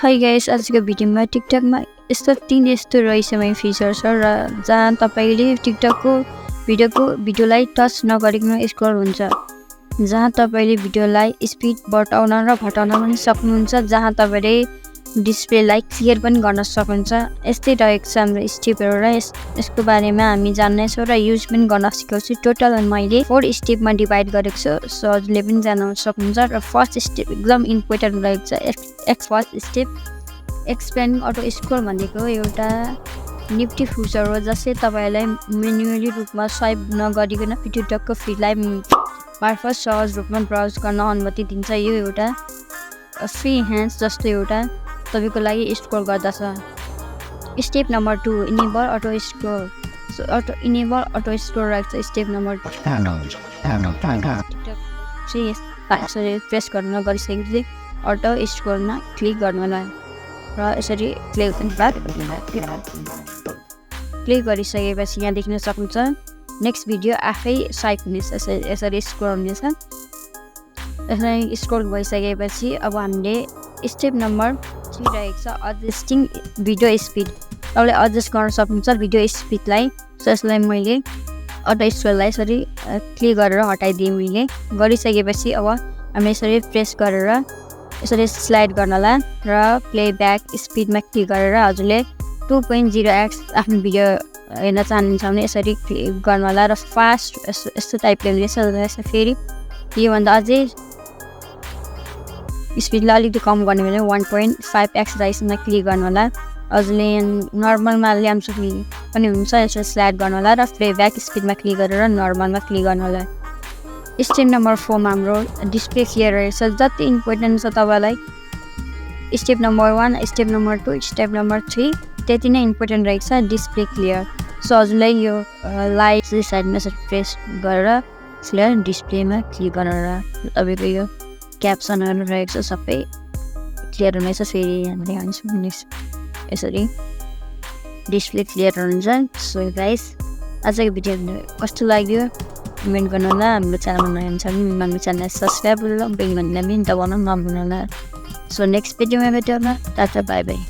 High guys, आजको भिडियोमा टिकटकमा यस्तो 3 यस्तो रहस्यमय फिचर छ र जहाँ तपाईले टिकटकको भिडियोलाई टच नगरिकन स्क्रल हुन्छ, जहाँ तपाईले भिडियोलाई स्पिड बढाउन र घटाउन पनि सक्नुहुन्छ, जहाँ तपाईले डिस्प्लेलाई क्लियर पनि गर्न सक्नुहुन्छ। यस्तै रहेको छ हाम्रो स्टेपहरु र यसको बारेमा हामी जान्नेछौँ र युज पनि गर्न सिकाउँछु। टोटल मैले 4 स्टेपमा डिभाइड गरेको छु, सो हजुरले पनि जान्न सक्नुहुन्छ। र फर्स्ट स्टेप एकदम इम्पोर्टेन्ट रहेको छ। First step expand auto scroll भनेको एउटा निफ्टी फिचर हो जसले तपाईलाई म्यानुअली रूपमा स्वाइप नगरिकन टिकटकको फिडलाई मार्फत सहज रूपमा ब्राउज गर्न अनुमति दिन्छ। यो एउटा फ्री ह्यान्ड जस्तो एउटा तपाईको लागि स्क्रोल गर्दछ। Step number 2 enable auto scroll. Enable auto scroll रहेको छ स्टेप नम्बर 2। प्रेस गर्न गरिसकेपछि अटो स्क्रोलमा क्लिक गर्नु होला र यसरी क्लिक गरिसकेपछि यहाँ देख्न सक्नुहुन्छ नेक्स्ट भिडियो आफै स्वाइप हुनेछ। यसरी स्क्रोल हुनेछ। यसरी स्क्रोल भइसकेपछि अब हामीले स्टेप नम्बर 3 रहेको छ एडजस्टिङ भिडियो स्पिड। तपाईले एडजस्ट गर्न सक्नुहुन्छ भिडियो स्पिडलाई। यसलाई मैले अटो स्क्रोललाई यसरी क्लिक गरेर हटाइदिएँ। मैले गरिसकेपछि अब हामी यसरी प्रेस गरेर यसरी स्लाइड गर्नला र प्लेब्याक स्पिडमा क्लिक गरेर हजुरले 2.0x आफ्नो भिडियो हेर्न चाहनुहुन्छ भने यसरी क्लिक गर्नला र फास्ट यस्तो टाइपले हुनेछ। फेरि योभन्दा अझै स्पिडलाई अलिकति कम गर्ने भने 1.5x राइसमा क्लिक गर्नु होला। हजुरले नर्मलमा ल्याउन सक्ने पनि हुन्छ। यसरी स्लाइड गर्नु होला र प्लेब्याक स्पिडमा क्लिक गरेर नर्मलमा क्लिक गर्नु होला। स्टेप नम्बर 4 मा हाम्रो डिस्प्ले क्लियर रहेछ। जति इम्पोर्टेन्ट छ तपाईलाई step number 1, step number 2, step number 3 त्यति नै इम्पोर्टेन्ट रहेछ डिस्प्ले क्लियर। सो हजुरलाई यो लाइट साइडमा प्रेस गरेर क्लियर डिस्प्लेमा क्लिक गरेर तपाईको यो क्याप्सनहरु रहेको छ सबै क्लियर हुनेछ। फेरि हामीले यसरी डिस्प्ले क्लियर हुन्छ। सो गाइस, आजको भिडियो कस्तो लाग्यो कमेन्ट गर्नु होला। हाम्रो च्यानलमा नयाँ हुनुहुन्छ भने हाम्रो च्यानललाई सब्स्क्राइब गरेर बेल बटन पनि दबाउन नभुल्नु होला। सो नेक्स्ट भिडियोमा भेटौँ। Tata bye by.